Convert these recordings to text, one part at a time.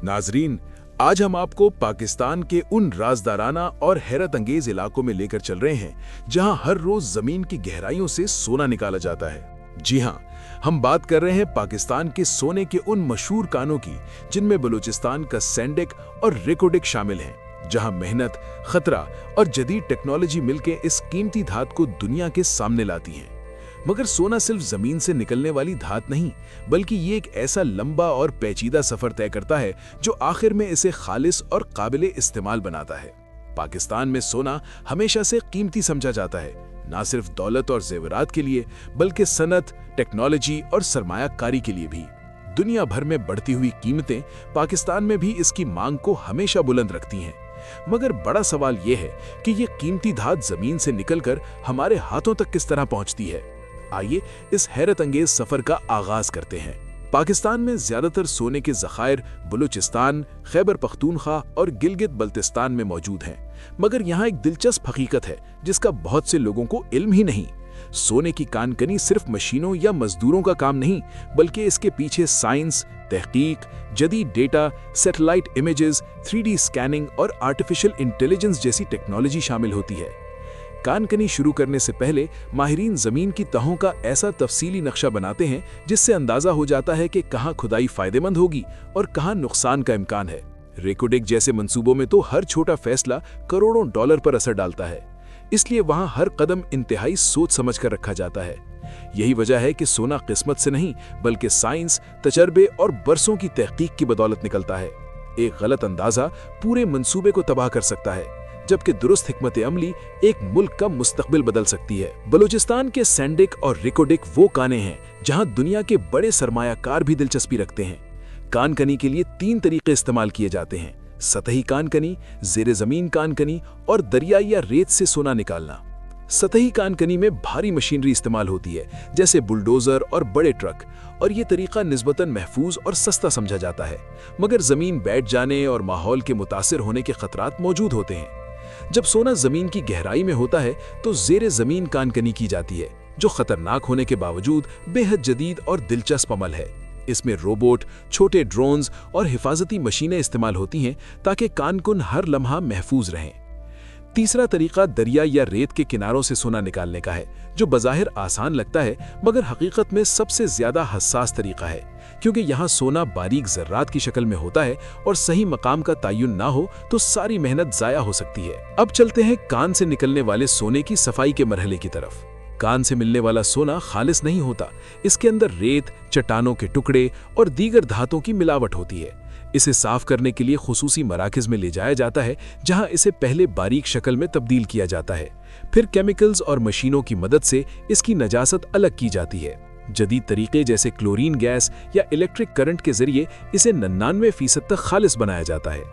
नाजरीन, आज हम आपको पाकिस्तान के उन राजदाराना और हैरत अंगेज इलाकों में लेकर चल रहे हैं जहां हर रोज जमीन की गहराइयों से सोना निकाला जाता है। जी हां, हम बात कर रहे हैं पाकिस्तान के सोने के उन मशहूर कानों की जिनमें बलूचिस्तान का सैंडिक और रेकोडिक शामिल हैं, जहां मेहनत, खतरा और जदीद टेक्नोलॉजी मिलकर इस कीमती धात को दुनिया के सामने लाती हैं। मगर सोना सिर्फ जमीन से निकलने वाली धात नहीं, बल्कि ये एक ऐसा लंबा और पेचीदा सफर तय करता है जो आखिर में इसे खालिस और काबिले इस्तेमाल बनाता है। पाकिस्तान में सोना हमेशा से कीमती समझा जाता है, ना सिर्फ दौलत और जेवरात के लिए, बल्कि सनत, टेक्नोलॉजी और सरमायाकारी के लिए भी। दुनिया भर में बढ़ती हुई कीमतें पाकिस्तान में भी इसकी मांग को हमेशा बुलंद रखती हैं। मगर बड़ा सवाल यह है कि ये कीमती धात जमीन से निकलकर हमारे हाथों तक किस तरह पहुंचती है। आइए इस हैरत अंगेज सफर का आगाज करते हैं। पाकिस्तान में ज्यादातर सोने के जखायर बलूचिस्तान, खैबर पख्तूनख्वा और गिलगित बल्तिस्तान में मौजूद हैं। मगर यहाँ एक दिलचस्प हकीकत है जिसका बहुत से लोगों को इल्म ही नहीं। सोने की कानकनी सिर्फ मशीनों या मजदूरों का काम नहीं, बल्कि इसके पीछे साइंस, तहकीक, जदीद data, satellite images, 3D scanning और आर्टिफिशियल इंटेलिजेंस जैसी टेक्नोलॉजी शामिल होती है। कानकनी शुरू करने से पहले माहिरीन जमीन की तहों का ऐसा तफसीली नक्शा बनाते हैं जिससे अंदाजा हो जाता है कि कहां खुदाई फायदेमंद होगी और कहां नुकसान का इम्कान है। रेकोडिक जैसे मंसूबों में तो हर छोटा फैसला करोड़ों डॉलर पर असर डालता है, इसलिए वहां हर कदम इंतहाई सोच समझ कर रखा जाता है। यही वजह है कि सोना किस्मत से नहीं, बल्कि साइंस, तजर्बे और बरसों की तहकीक की बदौलत निकलता है। एक गलत अंदाजा पूरे मंसूबे को तबाह कर सकता है, जबकि दुरुस्त हिकमत अमली एक मुल्क का मुस्तकबिल बदल सकती है। बलूचिस्तान के सैंडिक और रेकोडिक वो काने हैं जहां दुनिया के बड़े सरमायाकार भी दिलचस्पी रखते हैं। कानकनी के लिए 3 तरीके इस्तेमाल किए जाते हैं: सतही कानकनी, जेर जमीन कानकनी और दरिया या रेत से सोना निकालना। सतही कानकनी में भारी मशीनरी इस्तेमाल होती है, जैसे बुलडोजर और बड़े ट्रक, और ये तरीका निस्बतन महफूज और सस्ता समझा जाता है। मगर जमीन बैठ जाने और माहौल के मुतासिर होने के खतरात मौजूद होते हैं। जब सोना जमीन की गहराई में होता है तो जेर जमीन कानकनी की जाती है, जो खतरनाक होने के बावजूद बेहद जदीद और दिलचस्प अमल है। इसमें रोबोट, छोटे ड्रोन्स और हिफाजती मशीनें इस्तेमाल होती हैं ताकि कानकुन हर लम्हा महफूज रहें। तीसरा तरीका दरिया या रेत के किनारों से सोना निकालने का है, जो बज़ाहिर आसान लगता है मगर हकीकत में सबसे ज्यादा हसास तरीका है, क्योंकि यहाँ सोना बारीक जर्रात की शक्ल में होता है और सही मकाम का तयन ना हो तो सारी मेहनत जाया हो सकती है। अब चलते हैं कान से निकलने वाले सोने की सफाई के मरहले की तरफ। कान से मिलने वाला सोना खालिस नहीं होता, इसके अंदर रेत, चट्टानों के टुकड़े और दीगर धातों की मिलावट होती है। इसे साफ करने के लिए खुसूसी मराकज़ में ले जाया जाता है, जहां इसे पहले बारीक शक्ल में तब्दील किया जाता है, फिर केमिकल्स और मशीनों की मदद से इसकी नजासत अलग की जाती है। जदीद तरीके जैसे क्लोरीन गैस या इलेक्ट्रिक करंट के जरिए इसे 99% तक खालिस बनाया जाता है।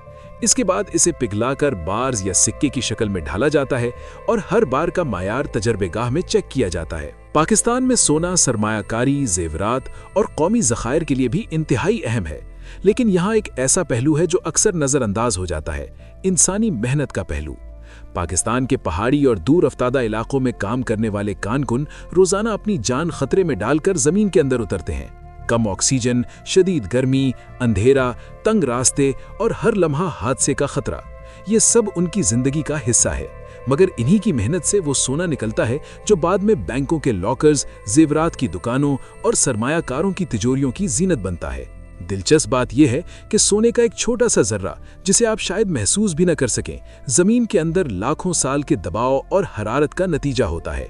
इसके बाद इसे पिघलाकर बार्स या सिक्के की शक्ल में ढाला जाता है और हर बार का मायार तजर्बेगाह में चेक किया जाता है। पाकिस्तान में सोना सरमायाकारी, जेवरात और कौमी ज़खायर के लिए भी इंतहाई अहम है, लेकिन यहाँ एक ऐसा पहलू है जो अक्सर नजरअंदाज हो जाता है: इंसानी मेहनत का पहलू। पाकिस्तान के पहाड़ी और दूर अफ्तादा इलाकों में काम करने वाले कानकुन रोजाना अपनी जान खतरे में डालकर जमीन के अंदर उतरते हैं। कम ऑक्सीजन, शदीद गर्मी, अंधेरा, तंग रास्ते और हर लम्हा हादसे का खतरा, ये सब उनकी जिंदगी का हिस्सा है। मगर इन्हीं की मेहनत से वो सोना निकलता है जो बाद में बैंकों के लॉकर्स, जेवरात की दुकानों और सरमायाकारों की तिजोरियों की जीनत बनता है। दिलचस्प बात यह है कि सोने का एक छोटा सा जर्रा, जिसे आप शायद महसूस भी न कर सकें, जमीन के अंदर लाखों साल के दबाव और हरारत का नतीजा होता है।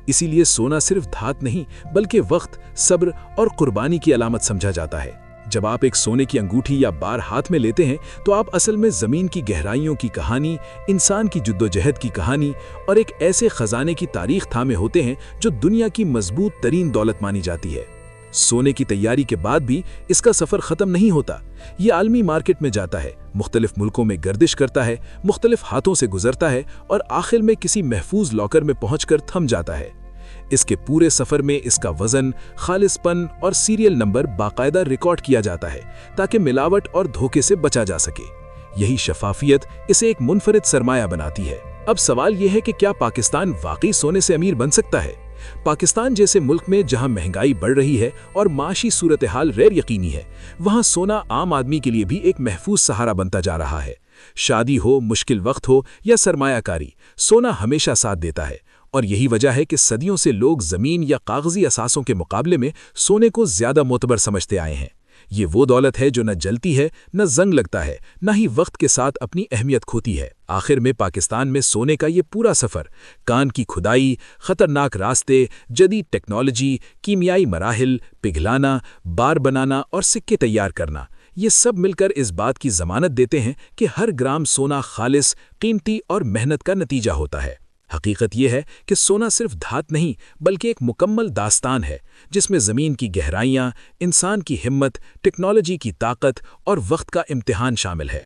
इसीलिए सोना सिर्फ धात नहीं, बल्कि वक्त, सब्र और कुर्बानी की अलामत समझा जाता है। जब आप एक सोने की अंगूठी या बार हाथ में लेते हैं तो आप असल में जमीन की गहराइयों की कहानी, इंसान की जुद्दोजहद की कहानी और एक ऐसे खजाने की तारीख थामे होते हैं जो दुनिया की मजबूत तरीन दौलत मानी जाती है। सोने की तैयारी के बाद भी इसका सफर खत्म नहीं होता। ये आलमी मार्केट में जाता है, मुख्तलिफ मुल्कों में गर्दिश करता है, मुख्तलिफ हाथों से गुजरता है और आखिर में किसी महफूज लॉकर में पहुंचकर थम जाता है। इसके पूरे सफर में इसका वजन, खालिसपन और सीरियल नंबर बाकायदा रिकॉर्ड किया जाता है ताकि मिलावट और धोखे से बचा जा सके। यही शफाफियत इसे एक मुनफरिद सरमाया बनाती है। अब सवाल यह है कि क्या पाकिस्तान वाकई सोने से अमीर बन सकता है? पाकिस्तान जैसे मुल्क में जहां महंगाई बढ़ रही है और माशी सूरत-ए-हाल गैर यकीनी है, वहां सोना आम आदमी के लिए भी एक महफूज सहारा बनता जा रहा है। शादी हो, मुश्किल वक्त हो या सरमायाकारी, सोना हमेशा साथ देता है। और यही वजह है कि सदियों से लोग ज़मीन या कागजी असासों के मुकाबले में सोने को ज़्यादा मोतबर समझते आए हैं। ये वो दौलत है जो न जलती है, न जंग लगता है, न ही वक्त के साथ अपनी अहमियत खोती है। आखिर में पाकिस्तान में सोने का ये पूरा सफ़र, कान की खुदाई, खतरनाक रास्ते, जदीद टेक्नोलॉजी, कीमियाई मराहिल, पिघलाना, बार बनाना और सिक्के तैयार करना, ये सब मिलकर इस बात की ज़मानत देते हैं कि हर ग्राम सोना खालिस, कीमती और मेहनत का नतीजा होता है। हकीकत यह है कि सोना सिर्फ धात नहीं, बल्कि एक मुकम्मल दास्तान है, जिसमें ज़मीन की गहराइयाँ, इंसान की हिम्मत, टेक्नोलॉजी की ताकत और वक्त का इम्तिहान शामिल है।